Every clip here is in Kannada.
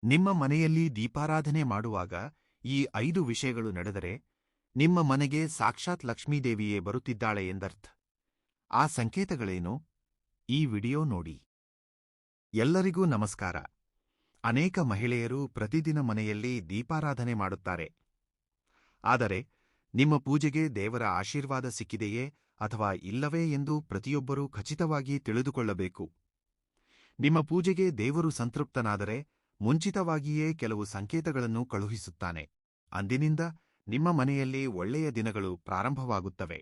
ನಿಮ್ಮ ಮನೆಯಲ್ಲಿ ದೀಪಾರಾಧನೆ ಮಾಡುವಾಗ ಈ 5 ವಿಷಯಗಳು ನಡೆದರೆ ನಿಮ್ಮ ಮನೆಗೆ ಸಾಕ್ಷಾತ್ ಲಕ್ಷ್ಮೀದೇವಿಯೇ ಬರುತ್ತಿದ್ದಾಳೆ ಎಂದರ್ಥ. ಆ ಸಂಕೇತಗಳೇನು? ಈ ವಿಡಿಯೋ ನೋಡಿ. ಎಲ್ಲರಿಗೂ ನಮಸ್ಕಾರ. ಅನೇಕ ಮಹಿಳೆಯರು ಪ್ರತಿದಿನ ಮನೆಯಲ್ಲಿ ದೀಪಾರಾಧನೆ ಮಾಡುತ್ತಾರೆ. ಆದರೆ ನಿಮ್ಮ ಪೂಜೆಗೆ ದೇವರ ಆಶೀರ್ವಾದ ಸಿಕ್ಕಿದೆಯೇ ಅಥವಾ ಇಲ್ಲವೇ ಎಂದು ಪ್ರತಿಯೊಬ್ಬರೂ ಖಚಿತವಾಗಿ ತಿಳಿದುಕೊಳ್ಳಬೇಕು. ನಿಮ್ಮ ಪೂಜೆಗೆ ದೇವರು ಸಂತೃಪ್ತನಾದರೆ ಮುಂಚಿತವಾಗಿಯೇ ಕೆಲವು ಸಂಕೇತಗಳನ್ನು ಕಳುಹಿಸುತ್ತಾನೆ. ಅಂದಿನಿಂದ ನಿಮ್ಮ ಮನೆಯಲ್ಲಿ ಒಳ್ಳೆಯ ದಿನಗಳು ಪ್ರಾರಂಭವಾಗುತ್ತವೆ.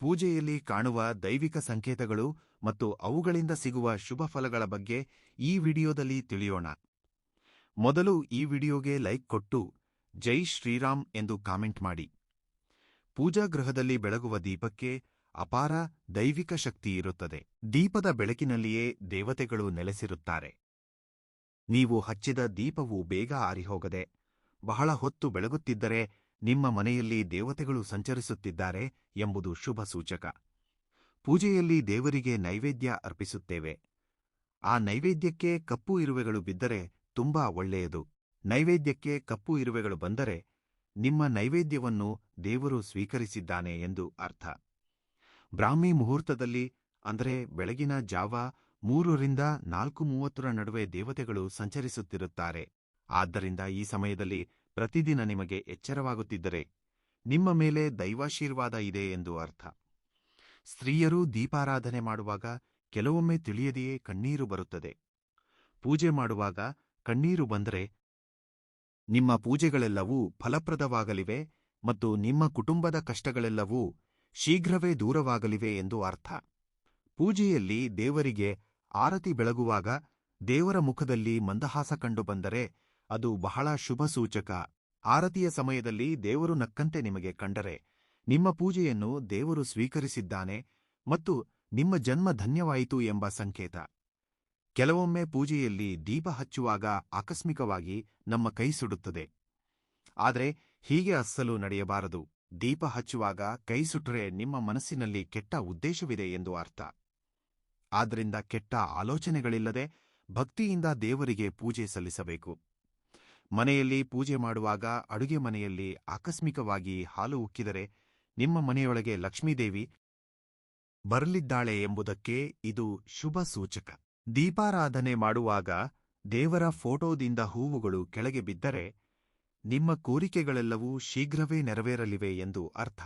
ಪೂಜೆಯಲ್ಲಿ ಕಾಣುವ ದೈವಿಕ ಸಂಕೇತಗಳು ಮತ್ತು ಅವುಗಳಿಂದ ಸಿಗುವ ಶುಭ ಫಲಗಳ ಬಗ್ಗೆ ಈ ವಿಡಿಯೋದಲ್ಲಿ ತಿಳಿಯೋಣ. ಮೊದಲು ಈ ವಿಡಿಯೋಗೆ ಲೈಕ್ ಕೊಟ್ಟು ಜೈ ಶ್ರೀರಾಮ್ ಎಂದು ಕಾಮೆಂಟ್ ಮಾಡಿ. ಪೂಜಾಗೃಹದಲ್ಲಿ ಬೆಳಗುವ ದೀಪಕ್ಕೆ ಅಪಾರ ದೈವಿಕ ಶಕ್ತಿ ಇರುತ್ತದೆ. ದೀಪದ ಬೆಳಕಿನಲ್ಲಿಯೇ ದೇವತೆಗಳು ನೆಲೆಸಿರುತ್ತಾರೆ. ನೀವು ಹಚ್ಚಿದ ದೀಪವು ಬೇಗ ಆರಿಹೋಗದೆ ಬಹಳ ಹೊತ್ತು ಬೆಳಗುತ್ತಿದ್ದರೆ ನಿಮ್ಮ ಮನೆಯಲ್ಲಿ ದೇವತೆಗಳು ಸಂಚರಿಸುತ್ತಿದ್ದಾರೆ ಎಂಬುದು ಶುಭ ಸೂಚಕ. ಪೂಜೆಯಲ್ಲಿ ದೇವರಿಗೆ ನೈವೇದ್ಯ ಅರ್ಪಿಸುತ್ತೇವೆ. ಆ ನೈವೇದ್ಯಕ್ಕೆ ಕಪ್ಪು ಇರುವೆಗಳು ಬಿದ್ದರೆ ತುಂಬಾ ಒಳ್ಳೆಯದು. ನೈವೇದ್ಯಕ್ಕೆ ಕಪ್ಪು ಇರುವೆಗಳು ಬಂದರೆ ನಿಮ್ಮ ನೈವೇದ್ಯವನ್ನು ದೇವರು ಸ್ವೀಕರಿಸಿದ್ದಾನೆ ಎಂದು ಅರ್ಥ. ಬ್ರಾಹ್ಮಿ ಮುಹೂರ್ತದಲ್ಲಿ ಅಂದರೆ ಬೆಳಗಿನ ಜಾವ 3ರಿಂದ 4:30 ನಡುವೆ ದೇವತೆಗಳು ಸಂಚರಿಸುತ್ತಿರುತ್ತಾರೆ. ಆದ್ದರಿಂದ ಈ ಸಮಯದಲ್ಲಿ ಪ್ರತಿದಿನ ನಿಮಗೆ ಎಚ್ಚರವಾಗುತ್ತಿದ್ದರೆ ನಿಮ್ಮ ಮೇಲೆ ದೈವಾಶೀರ್ವಾದ ಇದೆ ಎಂದು ಅರ್ಥ. ಸ್ತ್ರೀಯರು ದೀಪಾರಾಧನೆ ಮಾಡುವಾಗ ಕೆಲವೊಮ್ಮೆ ತಿಳಿಯದೆಯೇ ಕಣ್ಣೀರು ಬರುತ್ತದೆ. ಪೂಜೆ ಮಾಡುವಾಗ ಕಣ್ಣೀರು ಬಂದರೆ ನಿಮ್ಮ ಪೂಜೆಗಳೆಲ್ಲವೂ ಫಲಪ್ರದವಾಗಲಿವೆ ಮತ್ತು ನಿಮ್ಮ ಕುಟುಂಬದ ಕಷ್ಟಗಳೆಲ್ಲವೂ ಶೀಘ್ರವೇ ದೂರವಾಗಲಿವೆ ಎಂದು ಅರ್ಥ. ಪೂಜೆಯಲ್ಲಿ ದೇವರಿಗೆ ಆರತಿ ಬೆಳಗುವಾಗ ದೇವರ ಮುಖದಲ್ಲಿ ಮಂದಹಾಸ ಕಂಡುಬಂದರೆ ಅದು ಬಹಳ ಶುಭ ಸೂಚಕ. ಆರತಿಯ ಸಮಯದಲ್ಲಿ ದೇವರು ನಕ್ಕಂತೆ ನಿಮಗೆ ಕಂಡರೆ ನಿಮ್ಮ ಪೂಜೆಯನ್ನು ದೇವರು ಸ್ವೀಕರಿಸಿದ್ದಾನೆ ಮತ್ತು ನಿಮ್ಮ ಜನ್ಮ ಧನ್ಯವಾಯಿತು ಎಂಬ ಸಂಕೇತ. ಕೆಲವೊಮ್ಮೆ ಪೂಜೆಯಲ್ಲಿ ದೀಪ ಹಚ್ಚುವಾಗ ಆಕಸ್ಮಿಕವಾಗಿ ನಮ್ಮ ಕೈ ಸುಡುತ್ತದೆ. ಆದರೆ ಹೀಗೆ ಅಸ್ಸಲು ನಡೆಯಬಾರದು. ದೀಪ ಹಚ್ಚುವಾಗ ಕೈ ಸುಟ್ಟರೆ ನಿಮ್ಮ ಮನಸ್ಸಿನಲ್ಲಿ ಕೆಟ್ಟ ಉದ್ದೇಶವಿದೆ ಎಂದು ಅರ್ಥ. ಆದ್ದರಿಂದ ಕೆಟ್ಟ ಆಲೋಚನೆಗಳಿಲ್ಲದೆ ಭಕ್ತಿಯಿಂದ ದೇವರಿಗೆ ಪೂಜೆ ಸಲ್ಲಿಸಬೇಕು. ಮನೆಯಲ್ಲಿ ಪೂಜೆ ಮಾಡುವಾಗ ಅಡುಗೆ ಮನೆಯಲ್ಲಿ ಆಕಸ್ಮಿಕವಾಗಿ ಹಾಲು ಉಕ್ಕಿದರೆ ನಿಮ್ಮ ಮನೆಯೊಳಗೆ ಲಕ್ಷ್ಮೀದೇವಿ ಬರಲಿದ್ದಾಳೆ ಎಂಬುದಕ್ಕೆ ಇದು ಶುಭ ಸೂಚಕ. ದೀಪಾರಾಧನೆ ಮಾಡುವಾಗ ದೇವರ ಫೋಟೋದಿಂದ ಹೂವುಗಳು ಕೆಳಗೆ ಬಿದ್ದರೆ ನಿಮ್ಮ ಕೋರಿಕೆಗಳೆಲ್ಲವೂ ಶೀಘ್ರವೇ ನೆರವೇರಲಿವೆ ಎಂದು ಅರ್ಥ.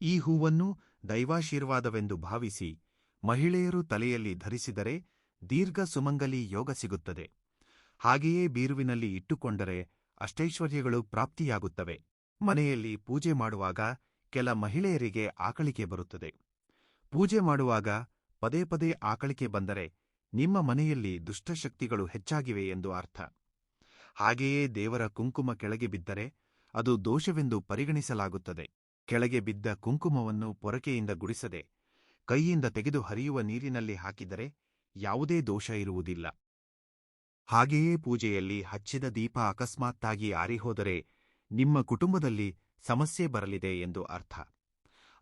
ಈ ಹೂವನ್ನು ದೈವಾಶೀರ್ವಾದವೆಂದು ಭಾವಿಸಿ ಮಹಿಳೆಯರು ತಲೆಯಲ್ಲಿ ಧರಿಸಿದರೆ ದೀರ್ಘ ಸುಮಂಗಲಿ ಯೋಗ ಸಿಗುತ್ತದೆ. ಹಾಗೆಯೇ ಬೀರುವಿನಲ್ಲಿ ಇಟ್ಟುಕೊಂಡರೆ ಅಷ್ಟೈಶ್ವರ್ಯಗಳು ಪ್ರಾಪ್ತಿಯಾಗುತ್ತವೆ. ಮನೆಯಲ್ಲಿ ಪೂಜೆ ಮಾಡುವಾಗ ಕೆಲ ಮಹಿಳೆಯರಿಗೆ ಆಕಳಿಕೆ ಬರುತ್ತದೆ. ಪೂಜೆ ಮಾಡುವಾಗ ಪದೇ ಪದೇ ಆಕಳಿಕೆ ಬಂದರೆ ನಿಮ್ಮ ಮನೆಯಲ್ಲಿ ದುಷ್ಟಶಕ್ತಿಗಳು ಹೆಚ್ಚಾಗಿವೆ ಎಂದು ಅರ್ಥ. ಹಾಗೆಯೇ ದೇವರ ಕುಂಕುಮ ಕೆಳಗೆ ಬಿದ್ದರೆ ಅದು ದೋಷವೆಂದು ಪರಿಗಣಿಸಲಾಗುತ್ತದೆ. ಕೆಳಗೆ ಬಿದ್ದ ಕುಂಕುಮವನ್ನು ಪೊರಕೆಯಿಂದ ಗುಡಿಸದೆ ಕೈಯಿಂದ ತೆಗೆದು ಹರಿಯುವ ನೀರಿನಲ್ಲಿ ಹಾಕಿದರೆ ಯಾವುದೇ ದೋಷ ಇರುವುದಿಲ್ಲ. ಹಾಗೆಯೇ ಪೂಜೆಯಲ್ಲಿ ಹಚ್ಚಿದ ದೀಪ ಅಕಸ್ಮಾತ್ತಾಗಿ ಆರಿಹೋದರೆ ನಿಮ್ಮ ಕುಟುಂಬದಲ್ಲಿ ಸಮಸ್ಯೆ ಬರಲಿದೆ ಎಂದು ಅರ್ಥ.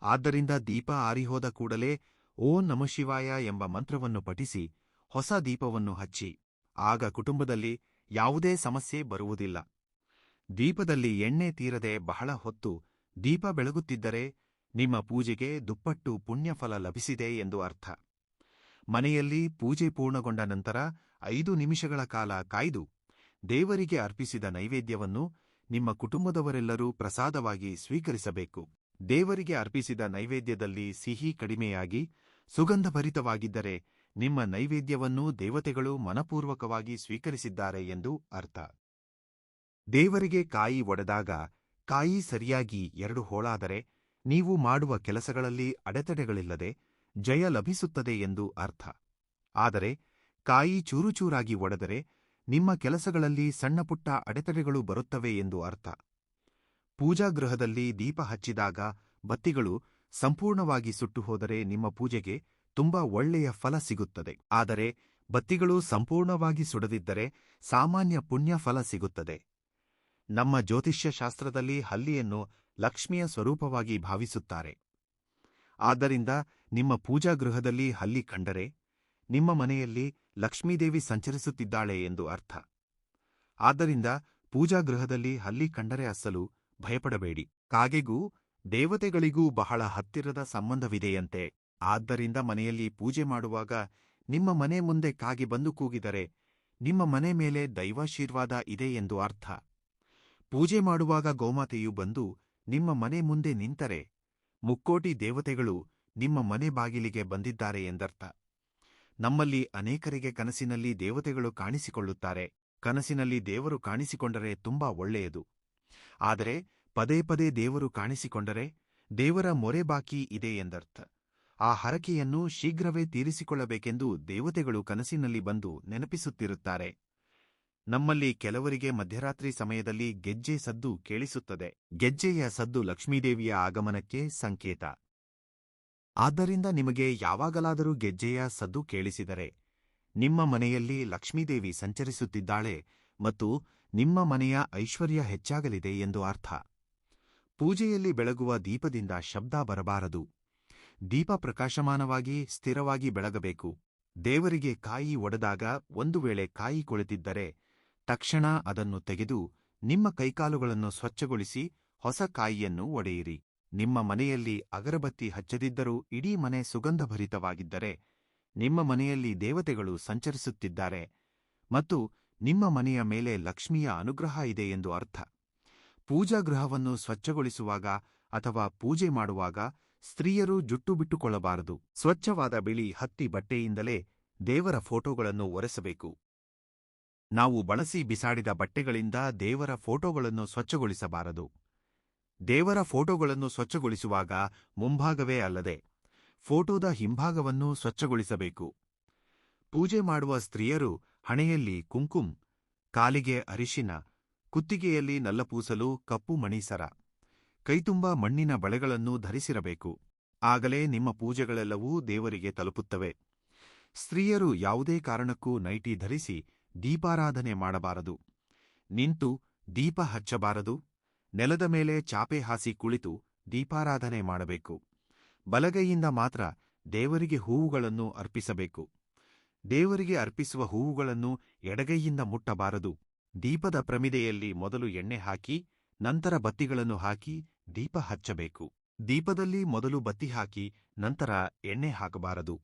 ಆದ್ದರಿಂದ ದೀಪ ಆರಿಹೋದ ಕೂಡಲೇ ಓಂ ನಮಃಶಿವಾಯ ಎಂಬ ಮಂತ್ರವನ್ನು ಪಠಿಸಿ ಹೊಸ ದೀಪವನ್ನು ಹಚ್ಚಿ. ಆಗ ಕುಟುಂಬದಲ್ಲಿ ಯಾವುದೇ ಸಮಸ್ಯೆ ಬರುವುದಿಲ್ಲ. ದೀಪದಲ್ಲಿ ಎಣ್ಣೆ ತೀರದೆ ಬಹಳ ಹೊತ್ತು ದೀಪ ಬೆಳಗುತ್ತಿದ್ದರೆ ನಿಮ್ಮ ಪೂಜೆಗೆ ದುಪ್ಪಟ್ಟು ಪುಣ್ಯಫಲ ಲಭಿಸಿದೆ ಎಂದು ಅರ್ಥ. ಮನೆಯಲ್ಲಿ ಪೂಜೆ ಪೂರ್ಣಗೊಂಡ ನಂತರ 5 ನಿಮಿಷಗಳ ಕಾಲ ಕಾಯ್ದು ದೇವರಿಗೆ ಅರ್ಪಿಸಿದ ನೈವೇದ್ಯವನ್ನು ನಿಮ್ಮ ಕುಟುಂಬದವರೆಲ್ಲರೂ ಪ್ರಸಾದವಾಗಿ ಸ್ವೀಕರಿಸಬೇಕು. ದೇವರಿಗೆ ಅರ್ಪಿಸಿದ ನೈವೇದ್ಯದಲ್ಲಿ ಸಿಹಿ ಕಡಿಮೆಯಾಗಿ ಸುಗಂಧಭರಿತವಾಗಿದ್ದರೆ ನಿಮ್ಮ ನೈವೇದ್ಯವನ್ನು ದೇವತೆಗಳು ಮನಪೂರ್ವಕವಾಗಿ ಸ್ವೀಕರಿಸಿದ್ದಾರೆ ಎಂದು ಅರ್ಥ. ದೇವರಿಗೆ ಕಾಯಿ ಒಡೆದಾಗ ಕಾಯಿ ಸರಿಯಾಗಿ 2 ಹೋಳಾದರೆ ನೀವು ಮಾಡುವ ಕೆಲಸಗಳಲ್ಲಿ ಅಡೆತಡೆಗಳಿಲ್ಲದೆ ಜಯ ಲಭಿಸುತ್ತದೆ ಎಂದು ಅರ್ಥ. ಆದರೆ ಕಾಯಿ ಚೂರುಚೂರಾಗಿ ಒಡೆದರೆ ನಿಮ್ಮ ಕೆಲಸಗಳಲ್ಲಿ ಸಣ್ಣಪುಟ್ಟ ಅಡೆತಡೆಗಳು ಬರುತ್ತವೆ ಎಂದು ಅರ್ಥ. ಪೂಜಾಗೃಹದಲ್ಲಿ ದೀಪ ಹಚ್ಚಿದಾಗ ಬತ್ತಿಗಳು ಸಂಪೂರ್ಣವಾಗಿ ಸುಟ್ಟು ಹೋದರೆ ನಿಮ್ಮ ಪೂಜೆಗೆ ತುಂಬಾ ಒಳ್ಳೆಯ ಫಲ ಸಿಗುತ್ತದೆ. ಆದರೆ ಬತ್ತಿಗಳು ಸಂಪೂರ್ಣವಾಗಿ ಸುಡದಿದ್ದರೆ ಸಾಮಾನ್ಯ ಪುಣ್ಯ ಫಲ ಸಿಗುತ್ತದೆ. ನಮ್ಮ ಜ್ಯೋತಿಷ್ಯ ಶಾಸ್ತ್ರದಲ್ಲಿ ಹಲ್ಲಿಯನ್ನು ಲಕ್ಷ್ಮಿಯ ಸ್ವರೂಪವಾಗಿ ಭಾವಿಸುತ್ತಾರೆ. ಆದ್ದರಿಂದ ನಿಮ್ಮ ಪೂಜಾಗೃಹದಲ್ಲಿ ಹಲ್ಲಿ ಕಂಡರೆ ನಿಮ್ಮ ಮನೆಯಲ್ಲಿ ಲಕ್ಷ್ಮೀದೇವಿ ಸಂಚರಿಸುತ್ತಿದ್ದಾಳೆ ಎಂದು ಅರ್ಥ. ಆದ್ದರಿಂದ ಪೂಜಾಗೃಹದಲ್ಲಿ ಹಲ್ಲಿ ಕಂಡರೆ ಅಸಲು ಭಯಪಡಬೇಡಿ. ಕಾಗೆಗೂ ದೇವತೆಗಳಿಗೂ ಬಹಳ ಹತ್ತಿರದ ಸಂಬಂಧವಿದೆಯಂತೆ. ಆದ್ದರಿಂದ ಮನೆಯಲ್ಲಿ ಪೂಜೆ ಮಾಡುವಾಗ ನಿಮ್ಮ ಮನೆ ಮುಂದೆ ಕಾಗೆ ಬಂದು ಕೂಗಿದರೆ ನಿಮ್ಮ ಮನೆ ಮೇಲೆ ದೈವಾಶೀರ್ವಾದ ಇದೆ ಎಂದು ಅರ್ಥ. ಪೂಜೆ ಮಾಡುವಾಗ ಗೋಮಾತೆಯು ಬಂದು ನಿಮ್ಮ ಮನೆ ಮುಂದೆ ನಿಂತರೆ ಮುಕ್ಕೋಟಿ ದೇವತೆಗಳು ನಿಮ್ಮ ಮನೆ ಬಾಗಿಲಿಗೆ ಬಂದಿದ್ದಾರೆ ಎಂದರ್ಥ. ನಮ್ಮಲ್ಲಿ ಅನೇಕರಿಗೆ ಕನಸಿನಲ್ಲಿ ದೇವತೆಗಳು ಕಾಣಿಸಿಕೊಳ್ಳುತ್ತಾರೆ. ಕನಸಿನಲ್ಲಿ ದೇವರು ಕಾಣಿಸಿಕೊಂಡರೆ ತುಂಬಾ ಒಳ್ಳೆಯದು. ಆದರೆ ಪದೇ ಪದೇ ದೇವರು ಕಾಣಿಸಿಕೊಂಡರೆ ದೇವರ ಮೊರೆ ಬಾಕಿ ಇದೆ ಎಂದರ್ಥ. ಆ ಹರಕೆಯನ್ನು ಶೀಘ್ರವೇ ತೀರಿಸಿಕೊಳ್ಳಬೇಕೆಂದು ದೇವತೆಗಳು ಕನಸಿನಲ್ಲಿ ಬಂದು ನೆನಪಿಸುತ್ತಿರುತ್ತಾರೆ. ನಮ್ಮಲ್ಲಿ ಕೆಲವರಿಗೆ ಮಧ್ಯರಾತ್ರಿ ಸಮಯದಲ್ಲಿ ಗೆಜ್ಜೆ ಸದ್ದು ಕೇಳಿಸುತ್ತದೆ. ಗೆಜ್ಜೆಯ ಸದ್ದು ಲಕ್ಷ್ಮೀದೇವಿಯ ಆಗಮನಕ್ಕೆ ಸಂಕೇತ. ಆದ್ದರಿಂದ ನಿಮಗೆ ಯಾವಾಗಲಾದರೂ ಗೆಜ್ಜೆಯ ಸದ್ದು ಕೇಳಿಸಿದರೆ ನಿಮ್ಮ ಮನೆಯಲ್ಲಿ ಲಕ್ಷ್ಮೀದೇವಿ ಸಂಚರಿಸುತ್ತಿದ್ದಾಳೆ ಮತ್ತು ನಿಮ್ಮ ಮನೆಯ ಐಶ್ವರ್ಯ ಹೆಚ್ಚಾಗಲಿದೆ ಎಂದು ಅರ್ಥ. ಪೂಜೆಯಲ್ಲಿ ಬೆಳಗುವ ದೀಪದಿಂದ ಶಬ್ದ ಬರಬಾರದು. ದೀಪ ಪ್ರಕಾಶಮಾನವಾಗಿ ಸ್ಥಿರವಾಗಿ ಬೆಳಗಬೇಕು. ದೇವರಿಗೆ ಕಾಯಿ ಒಡೆದಾಗ ಒಂದು ವೇಳೆ ಕಾಯಿ ಕೊಳೆತಿದ್ದರೆ ತಕ್ಷಣ ಅದನ್ನು ತೆಗೆದು ನಿಮ್ಮ ಕೈಕಾಲುಗಳನ್ನು ಸ್ವಚ್ಛಗೊಳಿಸಿ ಹೊಸ ಕಾಯಿಯನ್ನು ಒಡೆಯಿರಿ. ನಿಮ್ಮ ಮನೆಯಲ್ಲಿ ಅಗರಬತ್ತಿ ಹಚ್ಚದಿದ್ದರೂ ಇಡೀ ಮನೆ ಸುಗಂಧಭರಿತವಾಗಿದ್ದರೆ ನಿಮ್ಮ ಮನೆಯಲ್ಲಿ ದೇವತೆಗಳು ಸಂಚರಿಸುತ್ತಿದ್ದಾರೆ ಮತ್ತು ನಿಮ್ಮ ಮನೆಯ ಮೇಲೆ ಲಕ್ಷ್ಮಿಯ ಅನುಗ್ರಹ ಇದೆ ಎಂದು ಅರ್ಥ. ಪೂಜಾಗೃಹವನ್ನು ಸ್ವಚ್ಛಗೊಳಿಸುವಾಗ ಅಥವಾ ಪೂಜೆ ಮಾಡುವಾಗ ಸ್ತ್ರೀಯರು ಜುಟ್ಟು ಬಿಟ್ಟುಕೊಳ್ಳಬಾರದು. ಸ್ವಚ್ಛವಾದ ಬಿಳಿ ಹತ್ತಿ ಬಟ್ಟೆಯಿಂದಲೇ ದೇವರ ಫೋಟೋಗಳನ್ನು ಒರೆಸಬೇಕು. ನಾವು ಬಳಸಿ ಬಿಸಾಡಿದ ಬಟ್ಟೆಗಳಿಂದ ದೇವರ ಫೋಟೋಗಳನ್ನು ಸ್ವಚ್ಛಗೊಳಿಸಬಾರದು. ದೇವರ ಫೋಟೋಗಳನ್ನು ಸ್ವಚ್ಛಗೊಳಿಸುವಾಗ ಮುಂಭಾಗವೇ ಅಲ್ಲದೆ ಫೋಟೋದ ಹಿಂಭಾಗವನ್ನೂ ಸ್ವಚ್ಛಗೊಳಿಸಬೇಕು. ಪೂಜೆ ಮಾಡುವ ಸ್ತ್ರೀಯರು ಹಣೆಯಲ್ಲಿ ಕುಂಕುಮ್, ಕಾಲಿಗೆ ಅರಿಶಿನ, ಕುತ್ತಿಗೆಯಲ್ಲಿ ನಲ್ಲಪೂಸಲು ಕಪ್ಪು ಮಣಿಸರ, ಕೈತುಂಬ ಮಣ್ಣಿನ ಬಳೆಗಳನ್ನು ಧರಿಸಿರಬೇಕು. ಆಗಲೇ ನಿಮ್ಮ ಪೂಜೆಗಳೆಲ್ಲವೂ ದೇವರಿಗೆ ತಲುಪುತ್ತವೆ. ಸ್ತ್ರೀಯರು ಯಾವುದೇ ಕಾರಣಕ್ಕೂ ನೈಟಿ ಧರಿಸಿ ದೀಪಾರಾಧನೆ ಮಾಡಬಾರದು. ನಿಂತು ದೀಪ ಹಚ್ಚಬಾರದು. ನೆಲದ ಮೇಲೆ ಚಾಪೆ ಹಾಸಿ ಕುಳಿತು ದೀಪಾರಾಧನೆ ಮಾಡಬೇಕು. ಬಲಗೈಯಿಂದ ಮಾತ್ರ ದೇವರಿಗೆ ಹೂವುಗಳನ್ನು ಅರ್ಪಿಸಬೇಕು. ದೇವರಿಗೆ ಅರ್ಪಿಸುವ ಹೂವುಗಳನ್ನು ಎಡಗೈಯಿಂದ ಮುಟ್ಟಬಾರದು. ದೀಪದ ಪ್ರಮಿದೆಯಲ್ಲಿ ಮೊದಲು ಎಣ್ಣೆ ಹಾಕಿ ನಂತರ ಬತ್ತಿಗಳನ್ನು ಹಾಕಿ ದೀಪ ಹಚ್ಚಬೇಕು. ದೀಪದಲ್ಲಿ ಮೊದಲು ಬತ್ತಿ ಹಾಕಿ ನಂತರ ಎಣ್ಣೆ ಹಾಕಬಾರದು.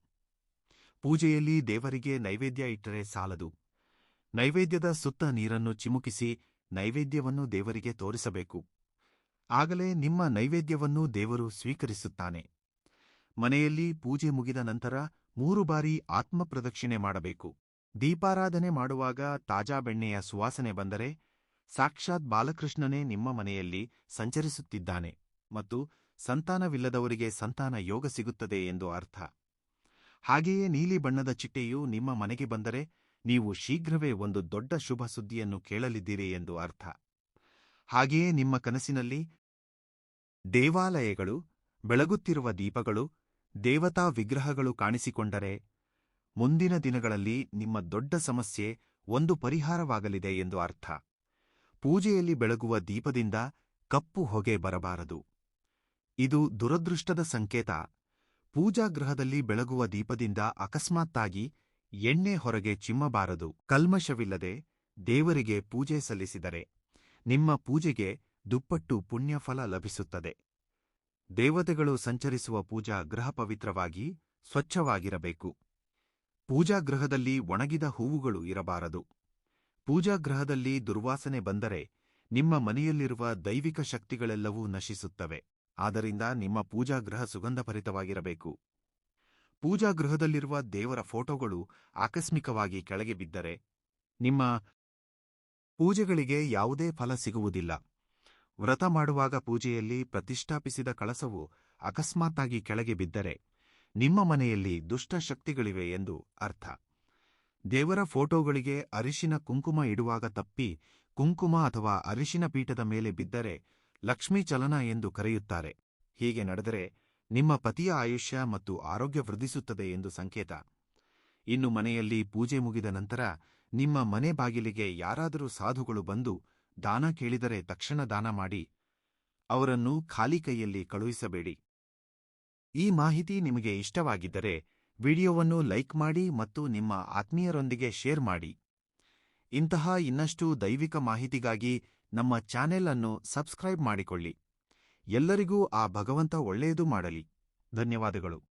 ಪೂಜೆಯಲ್ಲಿ ದೇವರಿಗೆ ನೈವೇದ್ಯ ಇಟ್ಟರೆ ಸಾಲದು. ನೈವೇದ್ಯದ ಸುತ್ತ ನೀರನ್ನು ಚಿಮುಕಿಸಿ ನೈವೇದ್ಯವನ್ನು ದೇವರಿಗೆ ತೋರಿಸಬೇಕು. ಆಗಲೇ ನಿಮ್ಮ ನೈವೇದ್ಯವನ್ನು ದೇವರು ಸ್ವೀಕರಿಸುತ್ತಾನೆ. ಮನೆಯಲ್ಲಿ ಪೂಜೆ ಮುಗಿದ ನಂತರ 3 ಬಾರಿ ಆತ್ಮಪ್ರದಕ್ಷಿಣೆ ಮಾಡಬೇಕು. ದೀಪಾರಾಧನೆ ಮಾಡುವಾಗ ತಾಜಾ ಬೆಣ್ಣೆಯ ಸುವಾಸನೆ ಬಂದರೆ ಸಾಕ್ಷಾತ್ ಬಾಲಕೃಷ್ಣನೇ ನಿಮ್ಮ ಮನೆಯಲ್ಲಿ ಸಂಚರಿಸುತ್ತಿದ್ದಾನೆ ಮತ್ತು ಸಂತಾನವಿಲ್ಲದವರಿಗೆ ಸಂತಾನ ಯೋಗ ಸಿಗುತ್ತದೆ ಎಂದು ಅರ್ಥ. ಹಾಗೆಯೇ ನೀಲಿ ಬಣ್ಣದ ಚಿಟ್ಟೆಯು ನಿಮ್ಮ ಮನೆಗೆ ಬಂದರೆ ನೀವು ಶೀಘ್ರವೇ ಒಂದು ದೊಡ್ಡ ಶುಭ ಸುದ್ದಿಯನ್ನು ಕೇಳಲಿದ್ದೀರಿ ಎಂದು ಅರ್ಥ. ಹಾಗೆಯೇ ನಿಮ್ಮ ಕನಸಿನಲ್ಲಿ ದೇವಾಲಯಗಳು, ಬೆಳಗುತ್ತಿರುವ ದೀಪಗಳು, ದೇವತಾ ವಿಗ್ರಹಗಳು ಕಾಣಿಸಿಕೊಂಡರೆ ಮುಂದಿನ ದಿನಗಳಲ್ಲಿ ನಿಮ್ಮ ದೊಡ್ಡ ಸಮಸ್ಯೆ ಒಂದು ಪರಿಹಾರವಾಗಲಿದೆ ಎಂದು ಅರ್ಥ. ಪೂಜೆಯಲ್ಲಿ ಬೆಳಗುವ ದೀಪದಿಂದ ಕಪ್ಪು ಹೊಗೆ ಬರಬಾರದು. ಇದು ದುರದೃಷ್ಟದ ಸಂಕೇತ. ಪೂಜಾಗೃಹದಲ್ಲಿ ಬೆಳಗುವ ದೀಪದಿಂದ ಅಕಸ್ಮಾತ್ತಾಗಿ ಎಣ್ಣೆ ಹೊರಗೆ ಚಿಮ್ಮಬಾರದು. ಕಲ್ಮಶವಿಲ್ಲದೆ ದೇವರಿಗೆ ಪೂಜೆ ಸಲ್ಲಿಸಿದರೆ ನಿಮ್ಮ ಪೂಜೆಗೆ ದುಪ್ಪಟ್ಟು ಪುಣ್ಯಫಲ ಲಭಿಸುತ್ತದೆ. ದೇವತೆಗಳು ಸಂಚರಿಸುವ ಪೂಜಾ ಗೃಹ ಪವಿತ್ರವಾಗಿ ಸ್ವಚ್ಛವಾಗಿರಬೇಕು. ಪೂಜಾಗೃಹದಲ್ಲಿ ಒಣಗಿದ ಹೂವುಗಳು ಇರಬಾರದು. ಪೂಜಾಗೃಹದಲ್ಲಿ ದುರ್ವಾಸನೆ ಬಂದರೆ ನಿಮ್ಮ ಮನೆಯಲ್ಲಿರುವ ದೈವಿಕ ಶಕ್ತಿಗಳೆಲ್ಲವೂ ನಶಿಸುತ್ತವೆ. ಆದ್ದರಿಂದ ನಿಮ್ಮ ಪೂಜಾಗೃಹ ಸುಗಂಧಭರಿತವಾಗಿರಬೇಕು. ಪೂಜಾಗೃಹದಲ್ಲಿರುವ ದೇವರ ಫೋಟೋಗಳು ಆಕಸ್ಮಿಕವಾಗಿ ಕೆಳಗೆ ಬಿದ್ದರೆ ನಿಮ್ಮ ಪೂಜೆಗಳಿಗೆ ಯಾವುದೇ ಫಲ ಸಿಗುವುದಿಲ್ಲ. ವ್ರತ ಮಾಡುವಾಗ ಪೂಜೆಯಲ್ಲಿ ಪ್ರತಿಷ್ಠಾಪಿಸಿದ ಕಳಸವು ಅಕಸ್ಮಾತ್ತಾಗಿ ಕೆಳಗೆ ಬಿದ್ದರೆ ನಿಮ್ಮ ಮನೆಯಲ್ಲಿ ದುಷ್ಟಶಕ್ತಿಗಳಿವೆ ಎಂದು ಅರ್ಥ. ದೇವರ ಫೋಟೋಗಳಿಗೆ ಅರಿಶಿನ ಕುಂಕುಮ ಇಡುವಾಗ ತಪ್ಪಿ ಕುಂಕುಮ ಅಥವಾ ಅರಿಶಿನ ಪೀಠದ ಮೇಲೆ ಬಿದ್ದರೆ ಲಕ್ಷ್ಮೀ ಚಲನ ಎಂದು ಕರೆಯುತ್ತಾರೆ. ಹೀಗೆ ನಡೆದರೆ ನಿಮ್ಮ ಪತಿಯ ಆಯುಷ್ಯ ಮತ್ತು ಆರೋಗ್ಯ ವೃದ್ಧಿಸುತ್ತದೆ ಎಂದು ಸಂಕೇತ. ಇನ್ನು ಮನೆಯಲ್ಲಿ ಪೂಜೆ ಮುಗಿದ ನಂತರ ನಿಮ್ಮ ಮನೆ ಬಾಗಿಲಿಗೆ ಯಾರಾದರೂ ಸಾಧುಗಳು ಬಂದು ದಾನ ಕೇಳಿದರೆ ತಕ್ಷಣ ದಾನ ಮಾಡಿ ಅವರನ್ನು ಖಾಲಿ ಕೈಯಲ್ಲಿ ಕಳುಹಿಸಬೇಡಿ. ಈ ಮಾಹಿತಿ ನಿಮಗೆ ಇಷ್ಟವಾಗಿದ್ದರೆ ವಿಡಿಯೋವನ್ನು ಲೈಕ್ ಮಾಡಿ ಮತ್ತು ನಿಮ್ಮ ಆತ್ಮೀಯರೊಂದಿಗೆ ಶೇರ್ ಮಾಡಿ. ಇಂತಹ ಇನ್ನಷ್ಟು ದೈವಿಕ ಮಾಹಿತಿಗಾಗಿ ನಮ್ಮ ಚಾನೆಲ್ ಅನ್ನು ಸಬ್ಸ್ಕ್ರೈಬ್ ಮಾಡಿಕೊಳ್ಳಿ. ಎಲ್ಲರಿಗೂ ಆ ಭಗವಂತ ಒಳ್ಳೆಯದು ಮಾಡಲಿ. ಧನ್ಯವಾದಗಳು.